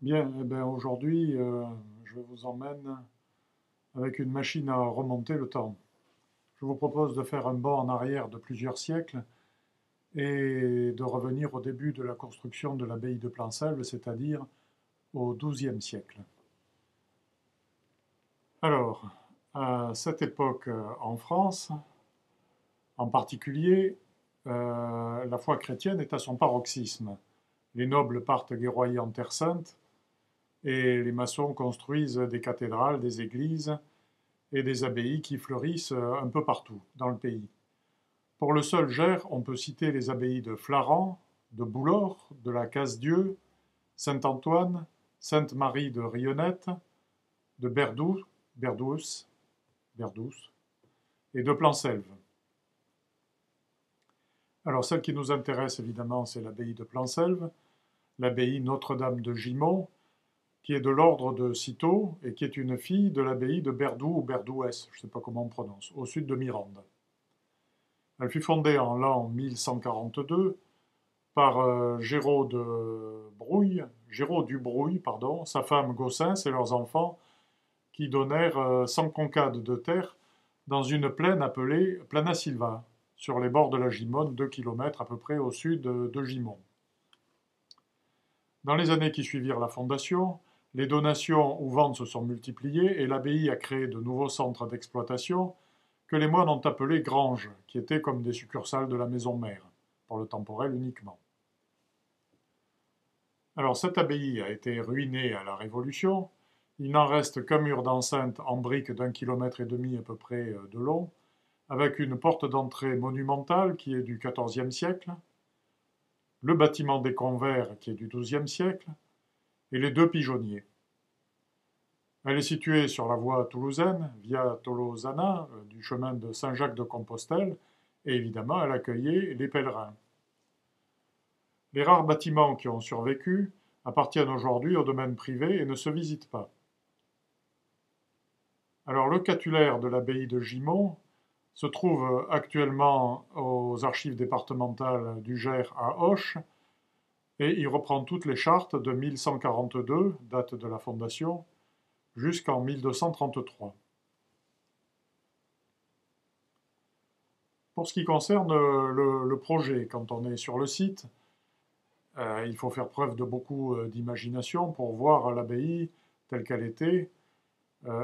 Bien, eh ben, aujourd'hui, je vous emmène avec une machine à remonter le temps. Je vous propose de faire un bond en arrière de plusieurs siècles et de revenir au début de la construction de l'abbaye de Planselve, c'est-à-dire au XIIe siècle. Alors, à cette époque, en France, en particulier, la foi chrétienne est à son paroxysme. Les nobles partent guerroyer en Terre Sainte et les maçons construisent des cathédrales, des églises et des abbayes qui fleurissent un peu partout dans le pays. Pour le seul Gers, on peut citer les abbayes de Flaran, de Boulor, de la Casse-Dieu, Saint-Antoine, Sainte-Marie de Rionnette, de Berdous et de Planselve. Alors celle qui nous intéresse évidemment, c'est l'abbaye de Planselve, l'abbaye Notre-Dame de Gimont, qui est de l'ordre de Cîteaux et qui est une fille de l'abbaye de Berdoux ou Berdouès, je ne sais pas comment on prononce, au sud de Mirande. Elle fut fondée en l'an 1142 par Géraud du Brouille, pardon, sa femme Gossens et leurs enfants, qui donnèrent 100 concades de terre dans une plaine appelée Plana Silva, sur les bords de la Gimonne, 2 km à peu près au sud de Gimont. Dans les années qui suivirent la fondation, les donations ou ventes se sont multipliées et l'abbaye a créé de nouveaux centres d'exploitation que les moines ont appelés granges, qui étaient comme des succursales de la maison mère, pour le temporel uniquement. Alors cette abbaye a été ruinée à la Révolution, il n'en reste qu'un mur d'enceinte en briques d'1,5 km à peu près de long, avec une porte d'entrée monumentale qui est du XIVe siècle, le bâtiment des convers qui est du XIIe siècle, et les deux pigeonniers. Elle est située sur la voie toulousaine, via Tolosana, du chemin de Saint-Jacques-de-Compostelle, et évidemment, elle accueillait les pèlerins. Les rares bâtiments qui ont survécu appartiennent aujourd'hui au domaine privé et ne se visitent pas. Alors, le catulaire de l'abbaye de Gimont se trouve actuellement aux archives départementales du Gers à Auch, et il reprend toutes les chartes de 1142, date de la fondation, jusqu'en 1233. Pour ce qui concerne le projet, quand on est sur le site, il faut faire preuve de beaucoup d'imagination pour voir l'abbaye telle qu'elle était,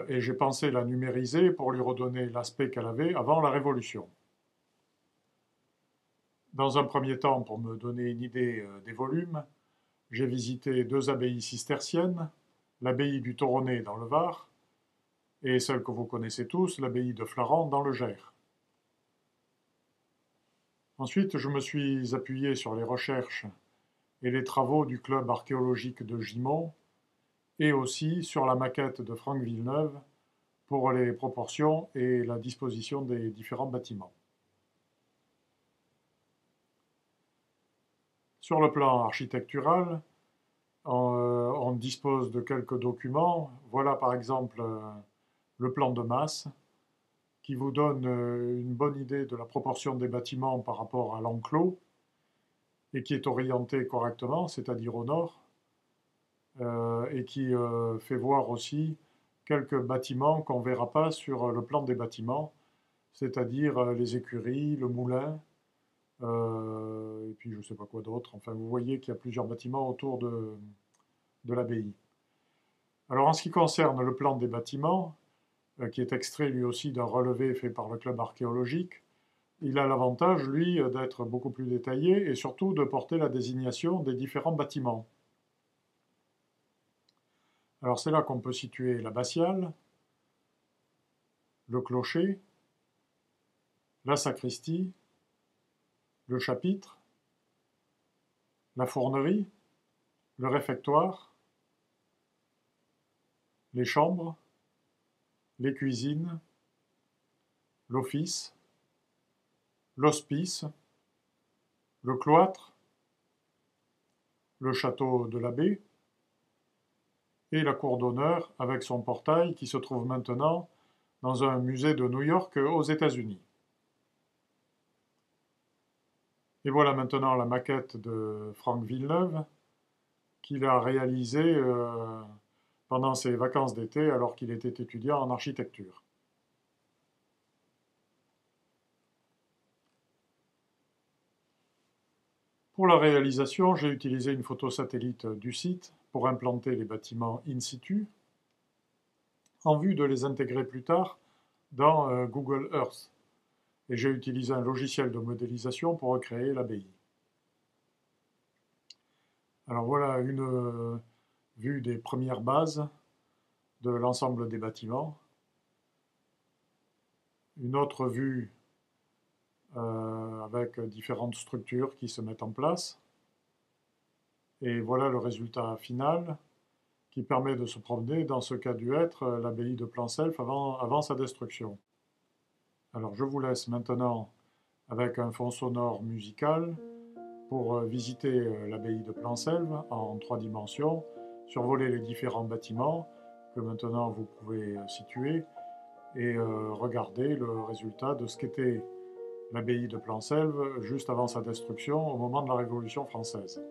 et j'ai pensé la numériser pour lui redonner l'aspect qu'elle avait avant la Révolution. Dans un premier temps, pour me donner une idée des volumes, j'ai visité deux abbayes cisterciennes, l'abbaye du Toronnet dans le Var, et celle que vous connaissez tous, l'abbaye de Flaran dans le Gers. Ensuite, je me suis appuyé sur les recherches et les travaux du club archéologique de Gimont, et aussi sur la maquette de Franck Villeneuve pour les proportions et la disposition des différents bâtiments. Sur le plan architectural, on dispose de quelques documents. Voilà par exemple le plan de masse qui vous donne une bonne idée de la proportion des bâtiments par rapport à l'enclos et qui est orienté correctement, c'est-à-dire au nord, et qui fait voir aussi quelques bâtiments qu'on ne verra pas sur le plan des bâtiments, c'est-à-dire les écuries, le moulin, et puis je ne sais pas quoi d'autre. Enfin, vous voyez qu'il y a plusieurs bâtiments autour de l'abbaye. Alors en ce qui concerne le plan des bâtiments, qui est extrait lui aussi d'un relevé fait par le club archéologique, il a l'avantage, lui, d'être beaucoup plus détaillé et surtout de porter la désignation des différents bâtiments. Alors c'est là qu'on peut situer l'abbatiale, le clocher, la sacristie, le chapitre, la fournerie, le réfectoire, les chambres, les cuisines, l'office, l'hospice, le cloître, le château de l'abbé et la cour d'honneur avec son portail qui se trouve maintenant dans un musée de New York aux États-Unis. Et voilà maintenant la maquette de Franck Villeneuve qu'il a réalisé pendant ses vacances d'été alors qu'il était étudiant en architecture. Pour la réalisation, j'ai utilisé une photo satellite du site pour implanter les bâtiments in situ, en vue de les intégrer plus tard dans Google Earth. Et j'ai utilisé un logiciel de modélisation pour recréer l'abbaye. Alors voilà une vue des premières bases de l'ensemble des bâtiments. Une autre vue avec différentes structures qui se mettent en place. Et voilà le résultat final qui permet de se promener dans ce qu'a dû être l'abbaye de Planself avant sa destruction. Alors je vous laisse maintenant avec un fond sonore musical pour visiter l'abbaye de Planself en 3 dimensions, survoler les différents bâtiments que maintenant vous pouvez situer et regarder le résultat de ce qu'était l'abbaye de Planself juste avant sa destruction au moment de la Révolution française.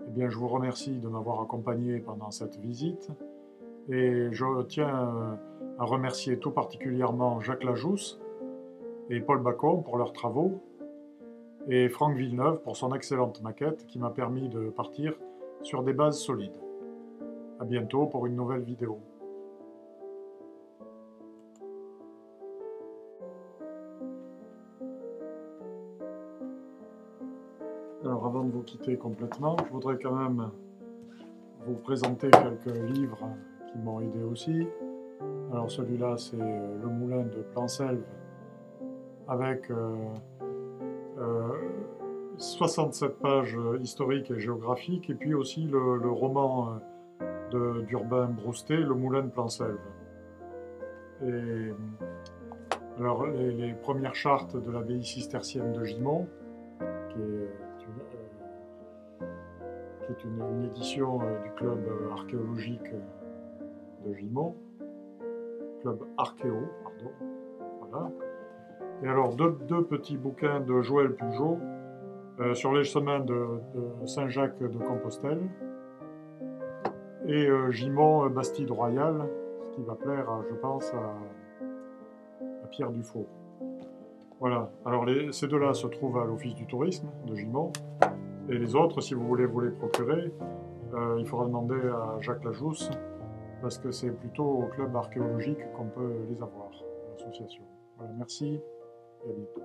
Eh bien, je vous remercie de m'avoir accompagné pendant cette visite et je tiens à remercier tout particulièrement Jacques Lajousse et Paul Bacon pour leurs travaux et Franck Villeneuve pour son excellente maquette qui m'a permis de partir sur des bases solides. À bientôt pour une nouvelle vidéo. Alors avant de vous quitter complètement, je voudrais quand même vous présenter quelques livres qui m'ont aidé aussi. Alors celui-là c'est Le Moulin de Planself avec 67 pages historiques et géographiques et puis aussi le roman d'Urbain Broustet, Le Moulin de Planself. Et alors les premières chartes de l'abbaye cistercienne de Gimont, qui est une édition du club archéologique de Gimont, club archéo, pardon, voilà. Et alors deux petits bouquins de Joël Pugeot sur les chemins de Saint-Jacques de Compostelle et Gimont Bastide Royale, ce qui va plaire, je pense, à Pierre Dufaux. Voilà, alors ces deux-là se trouvent à l'Office du tourisme de Gimont. Et les autres, si vous voulez vous les procurer, il faudra demander à Jacques Lajousse, parce que c'est plutôt au club archéologique qu'on peut les avoir, l'association. Voilà, merci et à bientôt.